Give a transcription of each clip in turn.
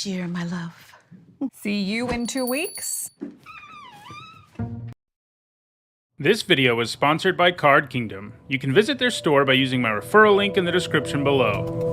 year, my love. See you in 2 weeks. This video is sponsored by Card Kingdom. You can visit their store by using my referral link in the description below.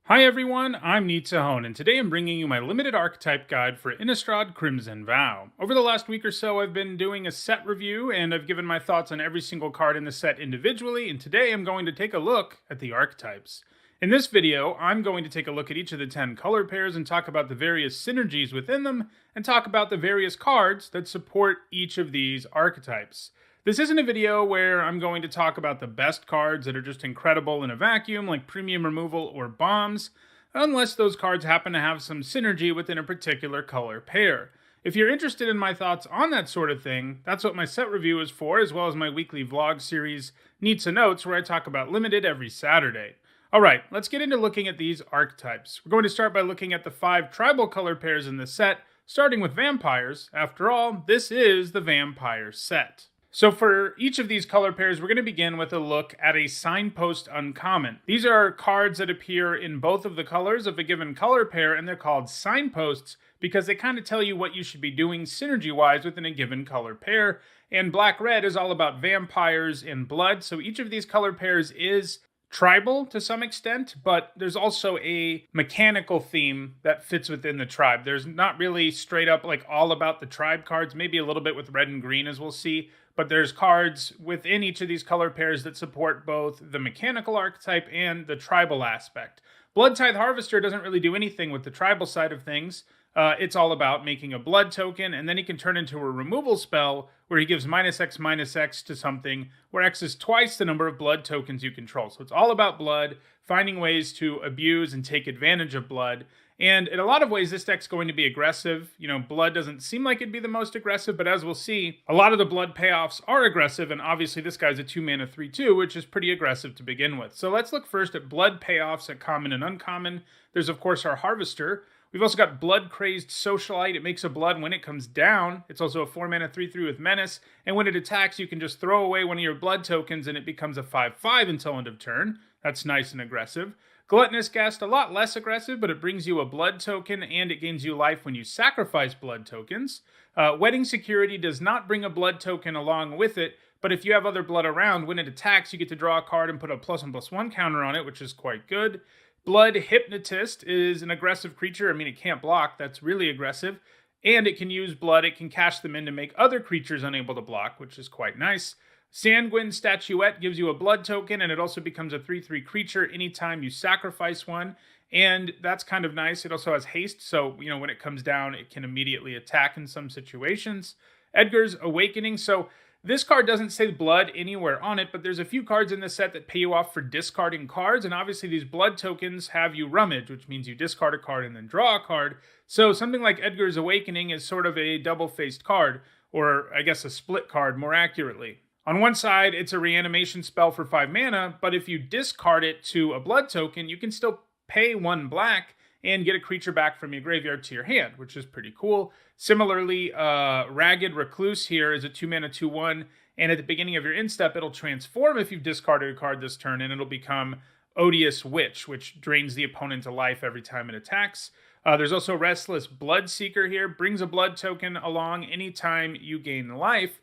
Hi everyone, I'm Nitzahon, and today I'm bringing you my limited archetype guide for Innistrad Crimson Vow. Over the last week or so I've been doing a set review, and I've given my thoughts on every single card in the set individually, and today I'm going to take a look at the archetypes. In this video, I'm going to take a look at each of the 10 color pairs and talk about the various synergies within them, and talk about the various cards that support each of these archetypes. This isn't a video where I'm going to talk about the best cards that are just incredible in a vacuum, like premium removal or bombs, unless those cards happen to have some synergy within a particular color pair. If you're interested in my thoughts on that sort of thing, that's what my set review is for, as well as my weekly vlog series, Needs and Notes, where I talk about Limited every Saturday. Alright, let's get into looking at these archetypes. We're going to start by looking at the 5 tribal color pairs in the set, starting with vampires. After all, this is the vampire set. So for each of these color pairs, we're going to begin with a look at a signpost uncommon. These are cards that appear in both of the colors of a given color pair, and they're called signposts because they kind of tell you what you should be doing synergy-wise within a given color pair. And black-red is all about vampires and blood, so each of these color pairs is tribal to some extent, but there's also a mechanical theme that fits within the tribe. There's not really straight up like all about the tribe cards, maybe a little bit with red and green as we'll see, but there's cards within each of these color pairs that support both the mechanical archetype and the tribal aspect. Blood Tithe Harvester doesn't really do anything with the tribal side of things. It's all about making a blood token, and then he can turn into a removal spell where he gives -X to something, where X is twice the number of blood tokens you control. So it's all about blood, finding ways to abuse and take advantage of blood. And in a lot of ways, this deck's going to be aggressive. You know, blood doesn't seem like it'd be the most aggressive, but as we'll see, a lot of the blood payoffs are aggressive, and obviously this guy's a 2-mana 3/2, which is pretty aggressive to begin with. So let's look first at blood payoffs at common and uncommon. There's, of course, our Harvester. We've also got Blood Crazed Socialite. It makes a blood when it comes down. It's also a 4-mana 3/3 with Menace, and when it attacks, you can just throw away one of your blood tokens and it becomes a 5/5 until end of turn. That's nice and aggressive. Gluttonous Guest, a lot less aggressive, but it brings you a blood token and it gains you life when you sacrifice blood tokens. Wedding Security does not bring a blood token along with it, but if you have other blood around, when it attacks, you get to draw a card and put a +1/+1 counter on it, which is quite good. Blood Hypnotist is an aggressive creature. I mean, it can't block. That's really aggressive. And it can use blood. It can cash them in to make other creatures unable to block, which is quite nice. Sanguine Statuette gives you a blood token, and it also becomes a 3/3 creature anytime you sacrifice one. And that's kind of nice. It also has haste, so you know when it comes down, it can immediately attack in some situations. Edgar's Awakening. So this card doesn't say blood anywhere on it, but there's a few cards in this set that pay you off for discarding cards, and obviously these blood tokens have you rummage, which means you discard a card and then draw a card. So something like Edgar's Awakening is sort of a double-faced card, or I guess a split card more accurately. On one side, it's a reanimation spell for 5 mana, but if you discard it to a blood token, you can still pay 1 black and get a creature back from your graveyard to your hand, which is pretty cool. Similarly, Ragged Recluse here is a 2-mana 2/1, and at the beginning of your end step, it'll transform if you've discarded a card this turn, and it'll become Odious Witch, which drains the opponent to life every time it attacks. There's also Restless Bloodseeker here, brings a blood token along anytime you gain life.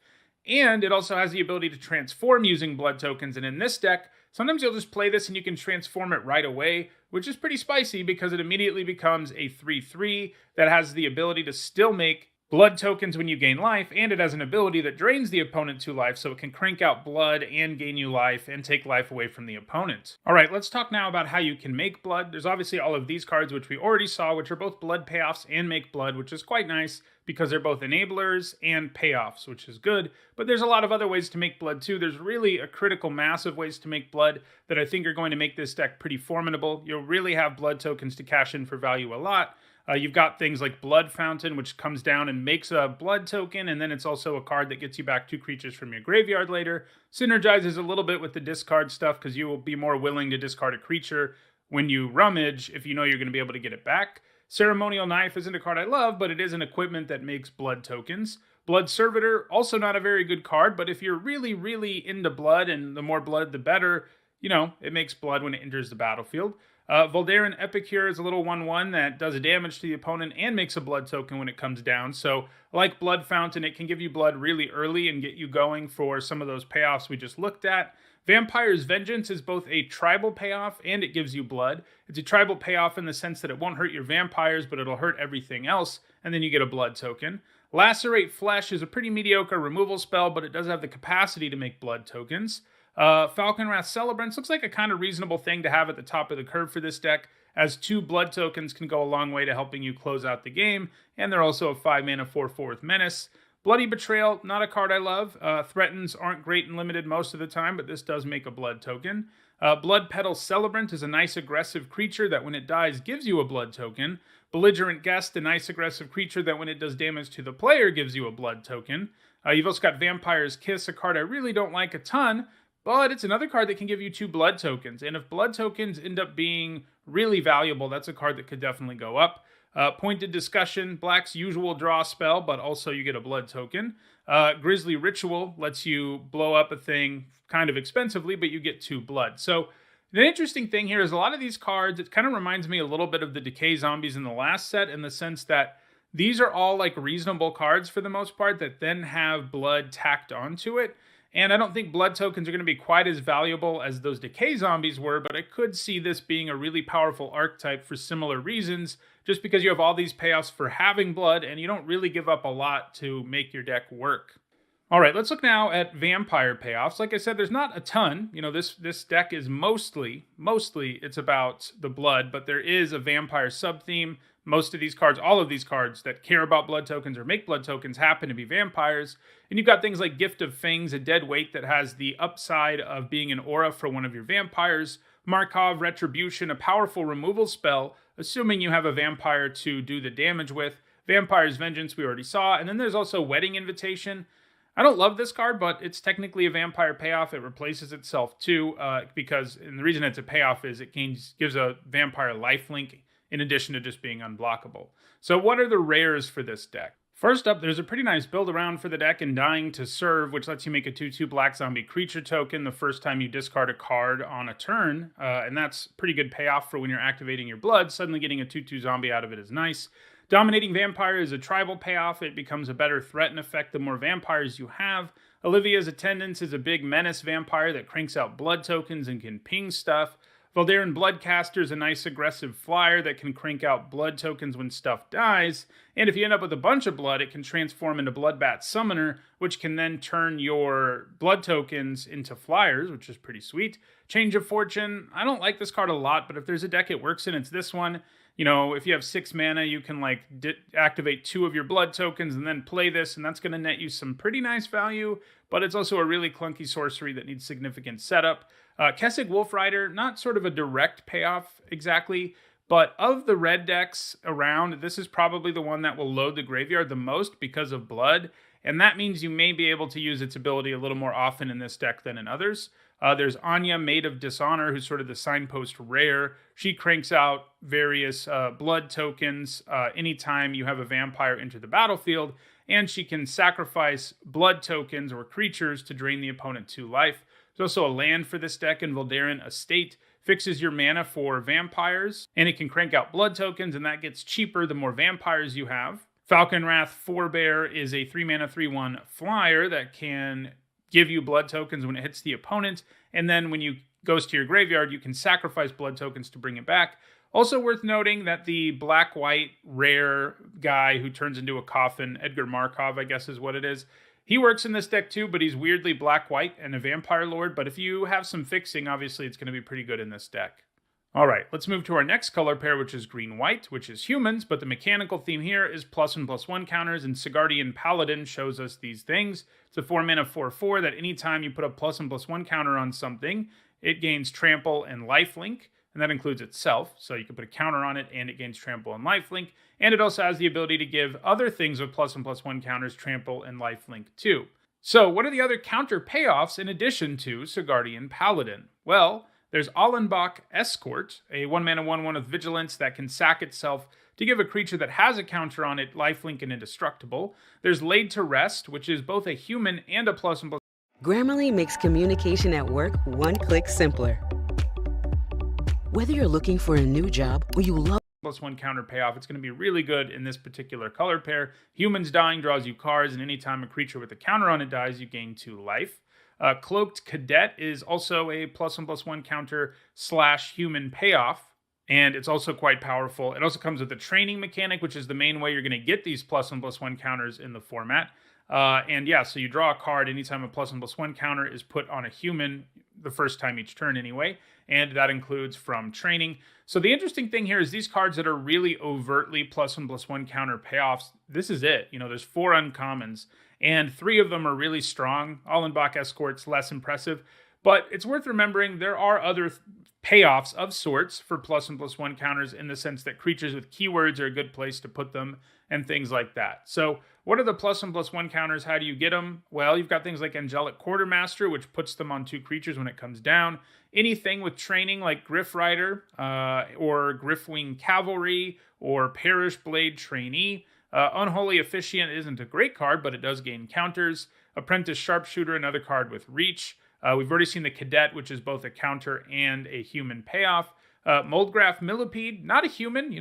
And it also has the ability to transform using blood tokens. And in this deck, sometimes you'll just play this and you can transform it right away, which is pretty spicy because it immediately becomes a 3/3 that has the ability to still make blood tokens when you gain life, and it has an ability that drains the opponent to life, so it can crank out blood and gain you life and take life away from the opponent. Alright, let's talk now about how you can make blood. There's obviously all of these cards, which we already saw, which are both blood payoffs and make blood, which is quite nice because they're both enablers and payoffs, which is good. But there's a lot of other ways to make blood too. There's really a critical mass of ways to make blood that I think are going to make this deck pretty formidable. You'll really have blood tokens to cash in for value a lot. You've got things like Blood Fountain, which comes down and makes a blood token, and then it's also a card that gets you back 2 creatures from your graveyard later. Synergizes a little bit with the discard stuff because you will be more willing to discard a creature when you rummage if you know you're going to be able to get it back. Ceremonial Knife isn't a card I love, but it is an equipment that makes blood tokens. Blood Servitor, also not a very good card, but if you're really, really into blood, and the more blood, the better, it makes blood when it enters the battlefield. Voldaren Epicure is a little 1/1 that does damage to the opponent and makes a blood token when it comes down. So, like Blood Fountain, it can give you blood really early and get you going for some of those payoffs we just looked at. Vampire's Vengeance is both a tribal payoff and it gives you blood. It's a tribal payoff in the sense that it won't hurt your vampires, but it'll hurt everything else, and then you get a blood token. Lacerate Flesh is a pretty mediocre removal spell, but it does have the capacity to make blood tokens. Falconwrath Celebrants looks like a kind of reasonable thing to have at the top of the curve for this deck, as 2 blood tokens can go a long way to helping you close out the game, and they're also a 5 mana 4/4 with Menace. Bloody Betrayal, not a card I love. Threatens aren't great and limited most of the time, but this does make a blood token. Blood Petal Celebrant is a nice aggressive creature that when it dies gives you a blood token. Belligerent Guest, a nice aggressive creature that when it does damage to the player gives you a blood token. You've also got Vampire's Kiss, a card I really don't like a ton, but it's another card that can give you 2 blood tokens. And if blood tokens end up being really valuable, that's a card that could definitely go up. Pointed Discussion, Black's usual draw spell, but also you get a blood token. Grisly Ritual lets you blow up a thing kind of expensively, but you get 2 blood. So the interesting thing here is a lot of these cards, it kind of reminds me a little bit of the Decay Zombies in the last set, in the sense that these are all like reasonable cards for the most part that then have blood tacked onto it. And I don't think blood tokens are going to be quite as valuable as those Decay Zombies were, but I could see this being a really powerful archetype for similar reasons, just because you have all these payoffs for having blood, and you don't really give up a lot to make your deck work. All right, let's look now at Vampire payoffs. Like I said, there's not a ton. This deck is mostly it's about the blood, but there is a Vampire sub-theme. Most of these cards, all of these cards that care about blood tokens or make blood tokens happen to be vampires. And you've got things like Gift of Fangs, a dead weight that has the upside of being an aura for one of your vampires. Markov Retribution, a powerful removal spell, assuming you have a vampire to do the damage with. Vampire's Vengeance, we already saw. And then there's also Wedding Invitation. I don't love this card, but it's technically a vampire payoff. It replaces itself too, and the reason it's a payoff is it gives a vampire lifelink in addition to just being unblockable. So what are the rares for this deck? First up, there's a pretty nice build around for the deck in Dying to Serve, which lets you make a 2/2 black zombie creature token the first time you discard a card on a turn, and that's pretty good payoff for when you're activating your blood. Suddenly getting a 2/2 zombie out of it is nice. Dominating Vampire is a tribal payoff. It becomes a better threat and effect the more vampires you have. Olivia's Attendance is a big menace vampire that cranks out blood tokens and can ping stuff. Voldaren Bloodcaster is a nice aggressive flyer that can crank out blood tokens when stuff dies. And if you end up with a bunch of blood, it can transform into Bloodbat Summoner, which can then turn your blood tokens into flyers, which is pretty sweet. Change of Fortune, I don't like this card a lot, but if there's a deck it works in, it's this one. If you have 6 mana, you can activate 2 of your blood tokens and then play this, and that's going to net you some pretty nice value, but it's also a really clunky sorcery that needs significant setup. Kessig Wolfrider, not sort of a direct payoff exactly, but of the red decks around, this is probably the one that will load the graveyard the most because of blood, and that means you may be able to use its ability a little more often in this deck than in others. There's Anya, Maid of Dishonor, who's sort of the signpost rare. She cranks out various blood tokens anytime you have a vampire enter the battlefield, and she can sacrifice blood tokens or creatures to drain the opponent 2 life. There's also a land for this deck in Voldaren Estate. Fixes your mana for vampires, and it can crank out blood tokens, and that gets cheaper the more vampires you have. Falconwrath Forebear is a 3 mana 3/1 flyer that can give you blood tokens when it hits the opponent, and then when you goes to your graveyard, you can sacrifice blood tokens to bring it back. Also worth noting that the black-white rare guy who turns into a coffin, Edgar Markov, I guess is what it is, he works in this deck too, but he's weirdly black-white and a vampire lord, but if you have some fixing, obviously it's going to be pretty good in this deck. All right, let's move to our next color pair, which is green-white, which is humans, but the mechanical theme here is +1/+1 counters, and Sigardian Paladin shows us these things. It's a 4 mana 4/4 that anytime you put a +1/+1 counter on something, it gains trample and lifelink, and that includes itself, so you can put a counter on it and it gains trample and lifelink, and it also has the ability to give other things with +1/+1 counters trample and lifelink too. So what are the other counter payoffs in addition to Sigardian Paladin? Well, there's Allenbach Escort, a 1 mana 1/1 with vigilance that can sack itself to give a creature that has a counter on it lifelink and indestructible. There's Laid to Rest, which is both a human and a plus and plus Grammarly makes communication at work one click simpler. Whether you're looking for a new job or you love +1 counter payoff, it's going to be really good in this particular color pair. Humans dying draws you cards, and anytime a creature with a counter on it dies, you gain 2 life. Cloaked Cadet is also a +1/+1 counter / human payoff, and it's also quite powerful. It also comes with a training mechanic, which is the main way you're going to get these +1/+1 counters in the format. And yeah, so you draw a card anytime a +1/+1 counter is put on a human, the first time each turn anyway, and that includes from training. So the interesting thing here is these cards that are really overtly +1/+1 counter payoffs, this is it. There's 4 uncommons, and 3 of them are really strong. Allenbach Escort's less impressive, but it's worth remembering there are other payoffs of sorts for +1/+1 counters in the sense that creatures with keywords are a good place to put them and things like that. So what are the +1/+1 counters? How do you get them? Well, you've got things like Angelic Quartermaster, which puts them on 2 creatures when it comes down. Anything with training like Griff Rider or Griffwing Cavalry or Parish Blade Trainee. Unholy Officiant isn't a great card, but it does gain counters. Apprentice Sharpshooter, another card with reach. We've already seen the Cadet, which is both a counter and a human payoff. Moldgraph Millipede, not a human.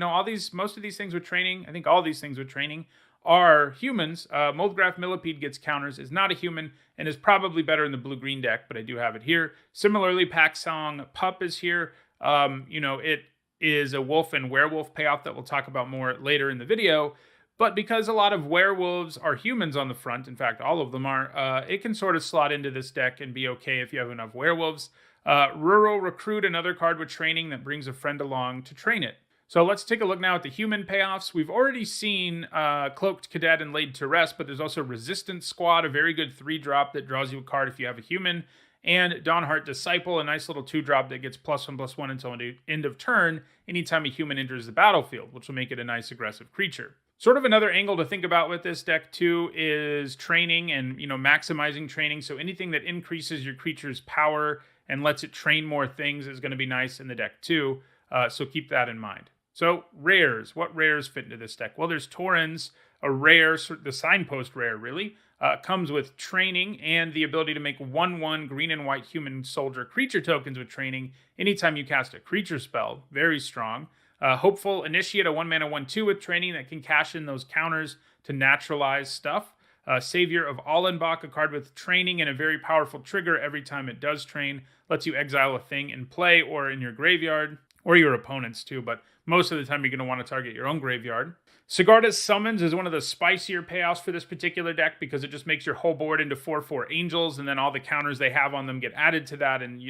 Most of these things with training, I think all these things with training are humans. Moldgraph Millipede gets counters, is not a human, and is probably better in the blue-green deck, but I do have it here. Similarly, Paxong Pup is here. It is a wolf and werewolf payoff that we'll talk about more later in the video. But because a lot of werewolves are humans on the front, in fact, all of them are, it can sort of slot into this deck and be okay if you have enough werewolves. Rural Recruit, another card with training that brings a friend along to train it. So let's take a look now at the human payoffs. We've already seen Cloaked Cadet and Laid to Rest, but there's also Resistance Squad, a very good 3-drop that draws you a card if you have a human, and Dawnheart Disciple, a nice little 2-drop that gets +1/+1 until the end of turn anytime a human enters the battlefield, which will make it a nice aggressive creature. Sort of another angle to think about with this deck too is training and maximizing training. So anything that increases your creature's power and lets it train more things is going to be nice in the deck too. So keep that in mind. So rares, what rares fit into this deck? Well, there's Torrens, a rare, the signpost rare really, comes with training and the ability to make 1/1 green and white human soldier creature tokens with training anytime you cast a creature spell. Very strong. Hopeful Initiate, a 1-mana 1/2 with training that can cash in those counters to naturalize stuff. Savior of Allenbach, a card with training and a very powerful trigger every time it does train. Lets you exile a thing in play or in your graveyard, or your opponent's too, but most of the time you're going to want to target your own graveyard. Sigarda's Summons is one of the spicier payoffs for this particular deck because it just makes your whole board into 4/4 angels, and then all the counters they have on them get added to that, and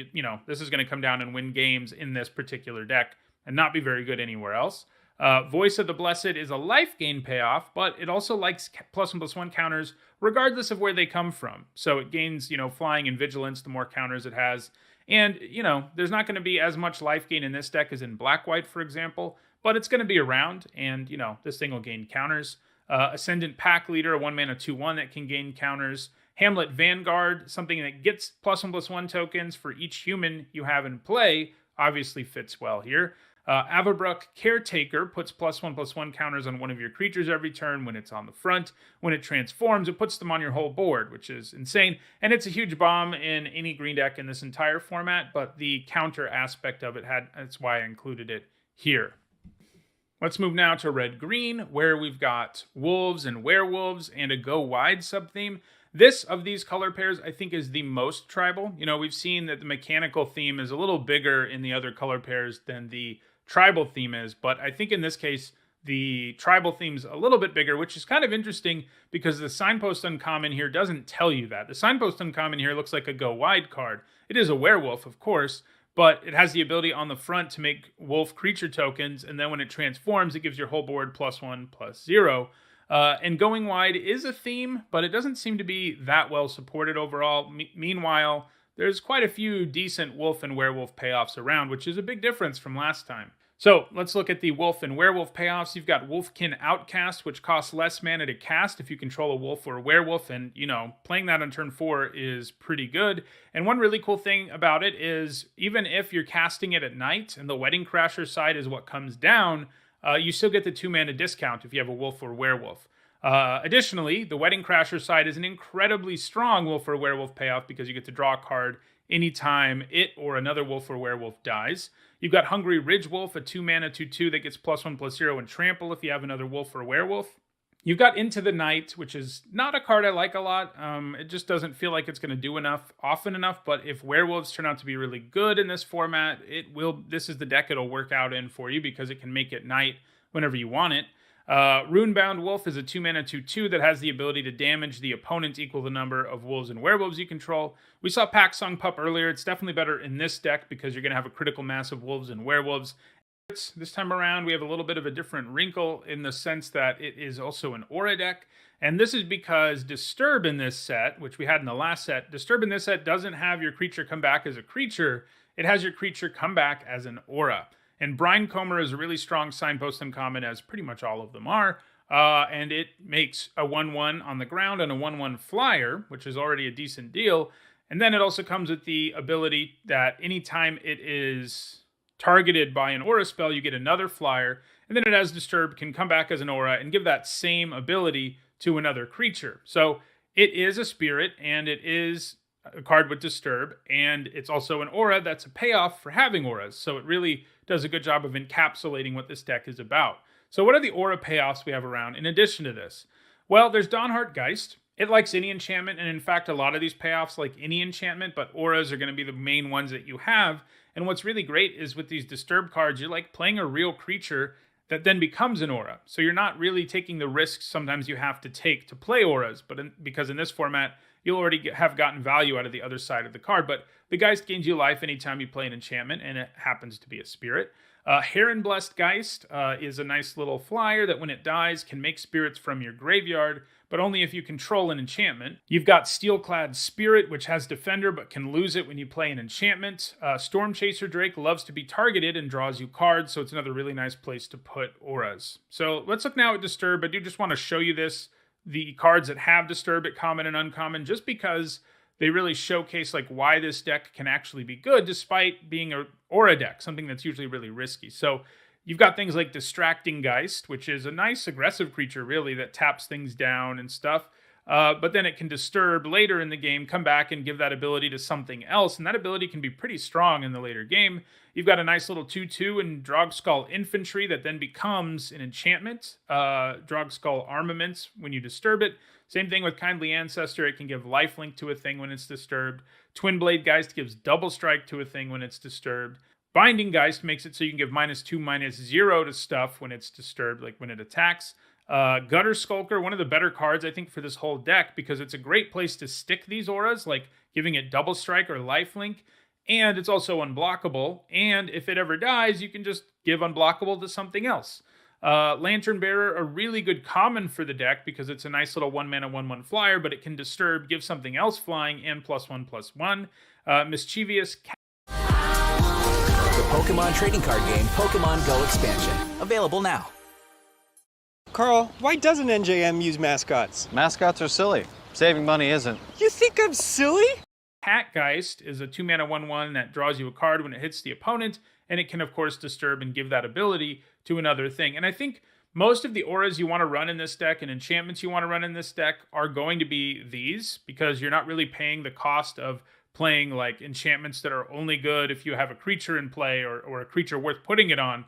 this is going to come down and win games in this particular deck and not be very good anywhere else. Voice of the Blessed is a life gain payoff, but it also likes +1/+1 counters regardless of where they come from. So it gains, flying and vigilance the more counters it has. And, there's not going to be as much life gain in this deck as in Black-White, for example, but it's going to be around, and, this thing will gain counters. Ascendant Pack Leader, a 1-mana 2/1 that can gain counters. Hamlet Vanguard, something that gets +1/+1 tokens for each human you have in play, obviously fits well here. Avabruck Caretaker puts +1/+1 counters on one of your creatures every turn when it's on the front. When it transforms, it puts them on your whole board, which is insane. And it's a huge bomb in any green deck in this entire format, but the counter aspect of it that's why I included it here. Let's move now to red-green, where we've got wolves and werewolves and a go-wide sub-theme. This, of these color pairs, I think is the most tribal. We've seen that the mechanical theme is a little bigger in the other color pairs than the tribal theme is, but I think in this case, the tribal theme's a little bit bigger, which is kind of interesting because the Signpost Uncommon here doesn't tell you that. The Signpost Uncommon here looks like a go-wide card. It is a werewolf, of course, but it has the ability on the front to make wolf creature tokens, and then when it transforms, it gives your whole board +1/+0. And going wide is a theme, but it doesn't seem to be that well supported overall. Meanwhile, there's quite a few decent wolf and werewolf payoffs around, which is a big difference from last time. So let's look at the wolf and werewolf payoffs. You've got Wolfkin Outcast, which costs less mana to cast if you control a wolf or a werewolf, and playing that on turn 4 is pretty good. And one really cool thing about it is even if you're casting it at night and the Wedding Crasher side is what comes down, you still get the 2-mana discount if you have a wolf or werewolf. Additionally, the Wedding Crasher side is an incredibly strong wolf or werewolf payoff because you get to draw a card anytime it or another wolf or werewolf dies. You've got Hungry Ridge Wolf, a 2-mana 2/2 that gets +1/+0 and trample if you have another wolf or werewolf. You've got Into the Night, which is not a card I like a lot. It just doesn't feel like it's going to do enough often enough. But if werewolves turn out to be really good in this format, it will. This is the deck it'll work out in for you because it can make it night whenever you want it. Runebound Wolf is a 2-mana 2/2 that has the ability to damage the opponent equal the number of wolves and werewolves you control. We saw Pack Song Pup earlier. It's definitely better in this deck because you're going to have a critical mass of wolves and werewolves. This time around, we have a little bit of a different wrinkle in the sense that it is also an aura deck. And this is because Disturb in this set, which we had in the last set, Disturb in this set doesn't have your creature come back as a creature. It has your creature come back as an aura. And Brindcomber is a really strong signpost uncommon, as pretty much all of them are. And it makes a 1/1 on the ground and a 1/1 flyer, which is already a decent deal. And then it also comes with the ability that anytime it is targeted by an aura spell, you get another flyer, and then it has Disturb, can come back as an aura and give that same ability to another creature. So it is a spirit, and it is a card with Disturb, and it's also an aura that's a payoff for having auras. So it really does a good job of encapsulating what this deck is about. So what are the aura payoffs we have around in addition to this? Well, there's Dawnhart Geist. It likes any enchantment, and in fact, a lot of these payoffs like any enchantment, but auras are going to be the main ones that you have. And what's really great is with these Disturb cards, you're like playing a real creature that then becomes an aura. So you're not really taking the risks sometimes you have to take to play auras, but because in this format, you'll already have gotten value out of the other side of the card. But the Geist gains you life anytime you play an enchantment, and it happens to be a spirit. Heron Blessed Geist is a nice little flyer that when it dies can make spirits from your graveyard, but only if you control an enchantment. You've got Steelclad Spirit, which has Defender, but can lose it when you play an enchantment. Storm Chaser Drake loves to be targeted and draws you cards, so it's another really nice place to put auras. So let's look now at Disturb. I do just want to show you the cards that have Disturb at common and uncommon, just because they really showcase like why this deck can actually be good despite being an aura deck, something that's usually really risky. So you've got things like Distracting Geist, which is a nice aggressive creature really that taps things down and stuff. But then it can Disturb later in the game, come back and give that ability to something else. And that ability can be pretty strong in the later game. You've got a nice little 2/2 in Drogskull Infantry that then becomes an enchantment. Drogskull Armaments when you Disturb it. Same thing with Kindly Ancestor. It can give lifelink to a thing when it's Disturbed. Twinblade Geist gives double strike to a thing when it's Disturbed. Binding Geist makes it so you can give -2/-0 to stuff when it's Disturbed, like when it attacks. Gutter Skulker, one of the better cards, I think, for this whole deck, because it's a great place to stick these auras, like giving it double strike or lifelink. And it's also unblockable. And if it ever dies, you can just give unblockable to something else. Lantern Bearer, a really good common for the deck because it's a nice little 1-mana 1/1 flyer, but it can Disturb, give something else flying, and +1/+1. Mischievous The Pokemon trading card game Pokemon Go expansion. Available now. Carl, why doesn't NJM use mascots? Mascots are silly. Saving money isn't. You think I'm silly? Hatgeist is a 2-mana 1/1 that draws you a card when it hits the opponent, and it can, of course, Disturb and give that ability to another thing. And I think most of the auras you want to run in this deck and enchantments you want to run in this deck are going to be these, because you're not really paying the cost of playing like enchantments that are only good if you have a creature in play or a creature worth putting it on,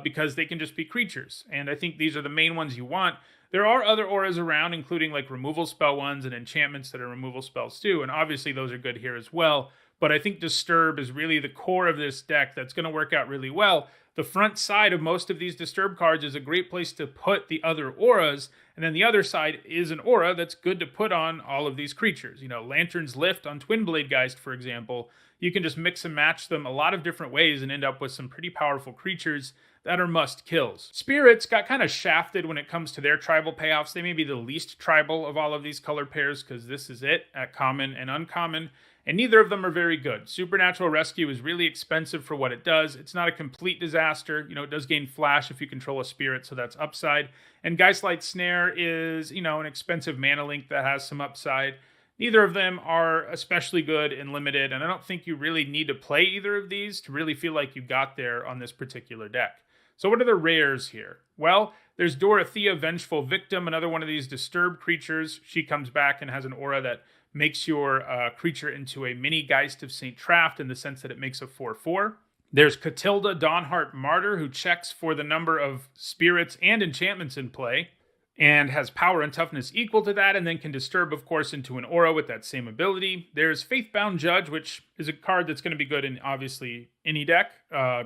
because they can just be creatures. And I think these are the main ones you want. There are other auras around, including like removal spell ones and enchantments that are removal spells too, and obviously those are good here as well. But I think Disturb is really the core of this deck that's going to work out really well. The front side of most of these Disturb cards is a great place to put the other auras, and then the other side is an aura that's good to put on all of these creatures. You know, Lantern's Lift on Twinblade Geist, for example. You can just mix and match them a lot of different ways and end up with some pretty powerful creatures that are must kills. Spirits got kind of shafted when it comes to their tribal payoffs. They may be the least tribal of all of these color pairs because this is it at common and uncommon, and neither of them are very good. Supernatural Rescue is really expensive for what it does. It's not a complete disaster. You know, it does gain flash if you control a spirit, so that's upside. And Geistlight Snare is, you know, an expensive mana link that has some upside. Neither of them are especially good and limited, and I don't think you really need to play either of these to really feel like you got there on this particular deck. So what are the rares here? Well, there's Dorothea, Vengeful Victim, another one of these disturbed creatures. She comes back and has an aura that makes your creature into a mini Geist of St. Traft in the sense that it makes a 4/4. There's Catilda, Dawnheart Martyr, who checks for the number of spirits and enchantments in play, and has power and toughness equal to that, and then can disturb, of course, into an aura with that same ability. There's Faithbound Judge, which is a card that's going to be good in, obviously, any deck,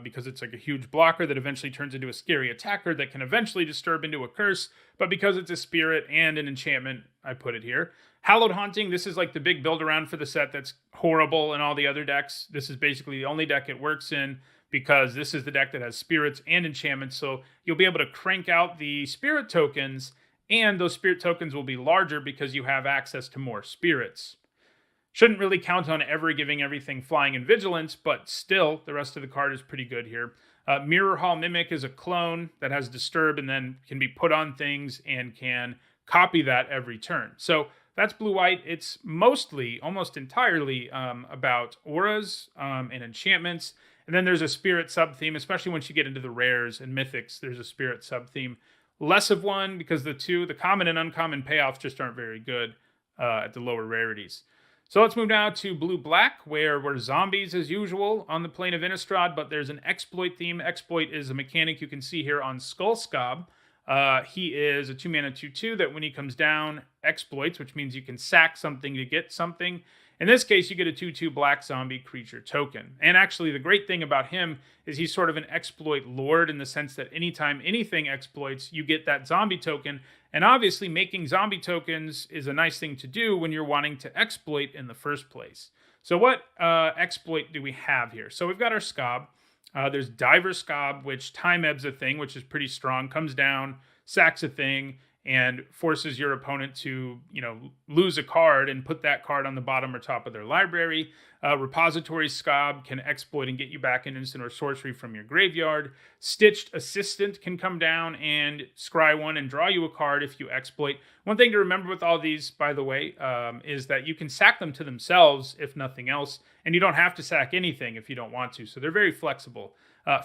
because it's like a huge blocker that eventually turns into a scary attacker that can eventually disturb into a curse, but because it's a spirit and an enchantment, I put it here. Hallowed Haunting, this is like the big build-around for the set that's horrible in all the other decks. This is basically the only deck it works in, because this is the deck that has spirits and enchantments, so you'll be able to crank out the spirit tokens, and those spirit tokens will be larger because you have access to more spirits. Shouldn't really count on ever giving everything flying and vigilance, but still, the rest of the card is pretty good here. Mirror Hall Mimic is a clone that has disturb and then can be put on things and can copy that every turn. So that's blue-white. It's mostly, almost entirely, about auras and enchantments. And then there's a spirit sub-theme, especially once you get into the rares and mythics, there's a spirit sub-theme. Less of one because the common and uncommon payoffs just aren't very good at the lower rarities. So let's move now to blue-black, where we're zombies as usual on the plane of Innistrad, but there's an exploit theme. Exploit is a mechanic you can see here on Skullscob. He is a 2-mana 2/2 that when he comes down, exploits, which means you can sack something to get something. In this case, you get a 2/2 black zombie creature token. And actually, the great thing about him is he's sort of an exploit lord in the sense that anytime anything exploits, you get that zombie token. And obviously, making zombie tokens is a nice thing to do when you're wanting to exploit in the first place. So what exploit do we have here? So we've got our Scob. There's Diver Scob, which time ebbs a thing, which is pretty strong, comes down, sacks a thing, and forces your opponent to, lose a card and put that card on the bottom or top of their library. Repository Scob can exploit and get you back an instant or sorcery from your graveyard. Stitched Assistant can come down and scry one and draw you a card if you exploit. One thing to remember with all these, by the way, is that you can sack them to themselves if nothing else, and you don't have to sack anything if you don't want to, so they're very flexible.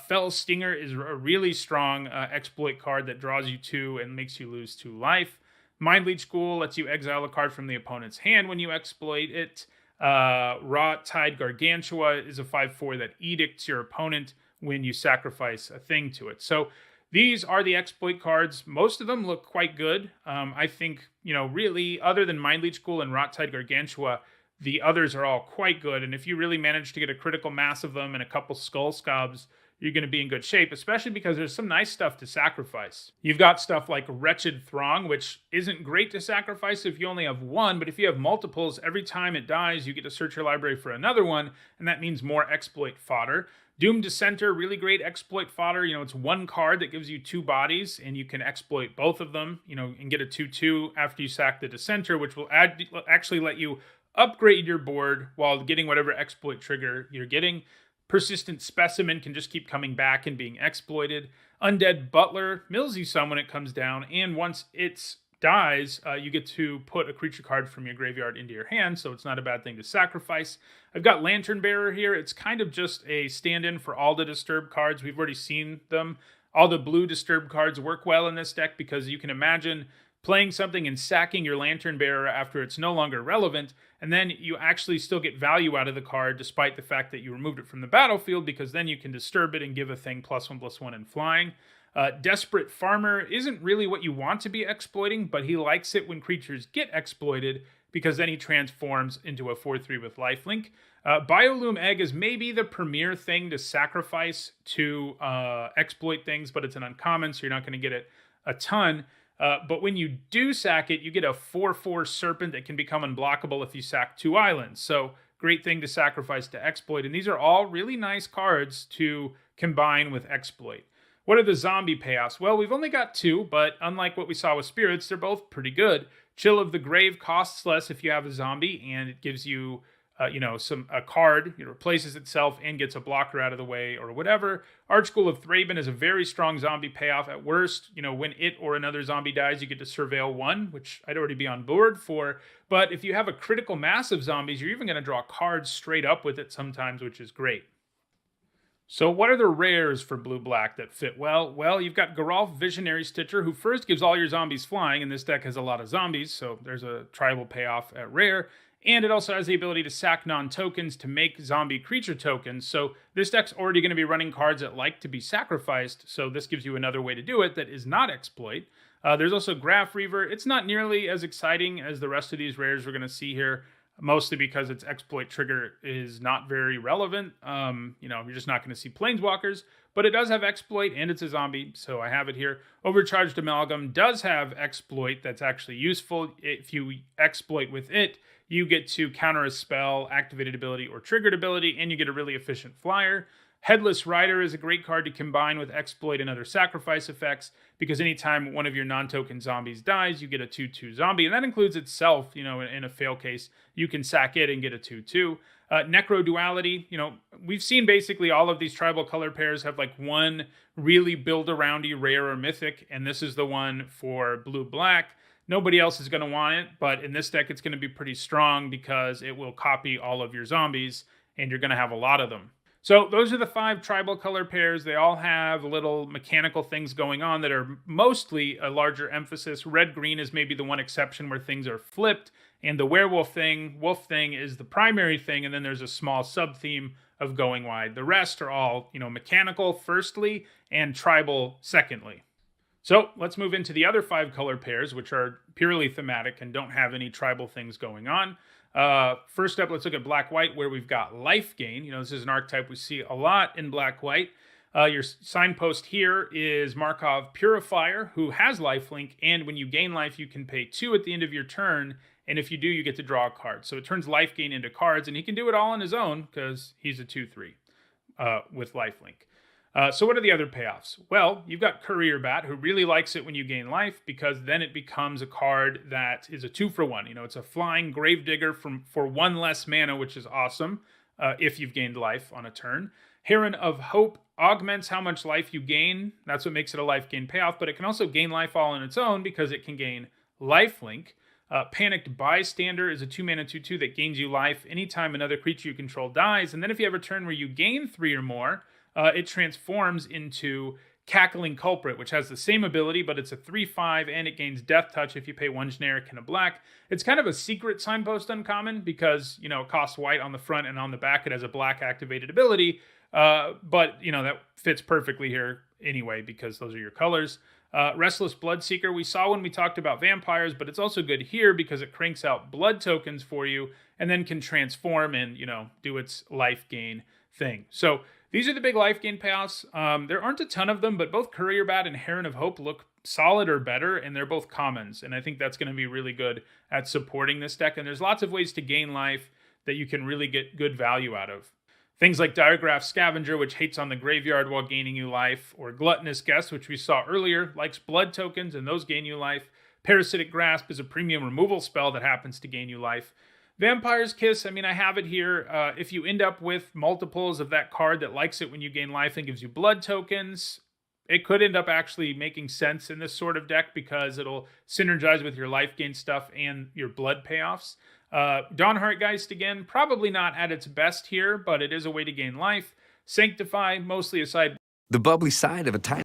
Fell Stinger is a really strong exploit card that draws you 2 and makes you lose 2 life. Mind Leech School lets you exile a card from the opponent's hand when you exploit it. Rot Tide Gargantua is a 5/4 that edicts your opponent when you sacrifice a thing to it. So these are the exploit cards. Most of them look quite good. I think, really, other than Mind Leech School and Rot Tide Gargantua, the others are all quite good. And if you really manage to get a critical mass of them and a couple Skull Scobs, you're going to be in good shape, especially because there's some nice stuff to sacrifice. You've got stuff like Wretched Throng, which isn't great to sacrifice if you only have one, but if you have multiples, every time it dies, you get to search your library for another one, and that means more exploit fodder. Doomed Dissenter, really great exploit fodder. It's one card that gives you 2 bodies, and you can exploit both of them, and get a 2/2 after you sack the Dissenter, which will actually let you upgrade your board while getting whatever exploit trigger you're getting. Persistent Specimen can just keep coming back and being exploited. Undead Butler mills you some when it comes down, and once it dies, you get to put a creature card from your graveyard into your hand, so it's not a bad thing to sacrifice. I've got Lantern Bearer here. It's kind of just a stand-in for all the Disturb cards. We've already seen them. All the blue Disturb cards work well in this deck because you can imagine playing something and sacking your Lantern Bearer after it's no longer relevant, and then you actually still get value out of the card despite the fact that you removed it from the battlefield, because then you can disturb it and give a thing +1/+1 in flying. Desperate Farmer isn't really what you want to be exploiting, but he likes it when creatures get exploited because then he transforms into a 4/3 with lifelink. Biolume Egg is maybe the premier thing to sacrifice to exploit things, but it's an uncommon, so you're not going to get it a ton. But when you do sack it, you get a 4/4 Serpent that can become unblockable if you sack 2 islands. So great thing to sacrifice to exploit. And these are all really nice cards to combine with exploit. What are the zombie payoffs? Well, we've only got 2, but unlike what we saw with spirits, they're both pretty good. Chill of the Grave costs less if you have a zombie, and it gives you a card, it replaces itself and gets a blocker out of the way or whatever. Archghoul of Thraben is a very strong zombie payoff. At worst, when it or another zombie dies, you get to surveil 1, which I'd already be on board for. But if you have a critical mass of zombies, you're even going to draw cards straight up with it sometimes, which is great. So what are the rares for blue-black that fit well? Well, you've got Geralf Visionary Stitcher, who first gives all your zombies flying, and this deck has a lot of zombies, so there's a tribal payoff at rare. And it also has the ability to sack non-tokens to make zombie creature tokens, so this deck's already going to be running cards that like to be sacrificed, so this gives you another way to do it that is not exploit. There's also Graph Reaver. It's not nearly as exciting as the rest of these rares we're going to see here, mostly because its exploit trigger is not very relevant. You're just not going to see planeswalkers, but it does have exploit and it's a zombie, so I have it here. Overcharged Amalgam does have exploit that's actually useful. If you exploit with it, you get to counter a spell, activated ability, or triggered ability, and you get a really efficient flyer. Headless Rider is a great card to combine with exploit and other sacrifice effects, because anytime one of your non-token zombies dies, you get a 2/2 zombie, and that includes itself. In a fail case, you can sack it and get a 2/2. Necro Duality, we've seen basically all of these tribal color pairs have like one really build-aroundy rare or mythic, and this is the one for blue-black. Nobody else is going to want it, but in this deck, it's going to be pretty strong because it will copy all of your zombies, and you're going to have a lot of them. So those are the 5 tribal color pairs. They all have little mechanical things going on that are mostly a larger emphasis. Red-green is maybe the one exception where things are flipped, and the werewolf thing, wolf thing, is the primary thing, and then there's a small sub-theme of going wide. The rest are all, mechanical firstly, and tribal secondly. So let's move into the other 5 color pairs, which are purely thematic and don't have any tribal things going on. First up, let's look at black-white, where we've got life gain. This is an archetype we see a lot in black-white. Your signpost here is Markov Purifier, who has lifelink, and when you gain life, you can pay 2 at the end of your turn, and if you do, you get to draw a card. So it turns life gain into cards, and he can do it all on his own, because he's a 2/3 with lifelink. So what are the other payoffs? Well, you've got Courier Bat, who really likes it when you gain life, because then it becomes a card that is a 2-for-1. It's a flying Gravedigger for 1 less mana, which is awesome if you've gained life on a turn. Heron of Hope augments how much life you gain. That's what makes it a life gain payoff, but it can also gain life all on its own because it can gain lifelink. Panicked Bystander is a 2-mana 2/2 that gains you life anytime another creature you control dies, and then if you have a turn where you gain 3 or more, it transforms into Cackling Culprit, which has the same ability, but it's a 3/5, and it gains Death Touch if you pay 1 generic and a black. It's kind of a secret signpost uncommon because, it costs white on the front, and on the back it has a black activated ability, but, that fits perfectly here anyway because those are your colors. Restless Bloodseeker we saw when we talked about vampires, but it's also good here because it cranks out blood tokens for you and then can transform and, do its life gain thing. So these are the big life gain payoffs. There aren't a ton of them, but both Courier Bat and Heron of Hope look solid or better, and they're both commons. And I think that's going to be really good at supporting this deck. And there's lots of ways to gain life that you can really get good value out of. Things like Diregraph Scavenger, which hates on the graveyard while gaining you life, or Gluttonous Guest, which we saw earlier, likes blood tokens, and those gain you life. Parasitic Grasp is a premium removal spell that happens to gain you life. Vampire's Kiss, I have it here. If you end up with multiples of that card that likes it when you gain life and gives you blood tokens, it could end up actually making sense in this sort of deck because it'll synergize with your life gain stuff and your blood payoffs. Dawnheart Geist, again, probably not at its best here, but it is a way to gain life. Sanctify, mostly a side. The bubbly side of a tiny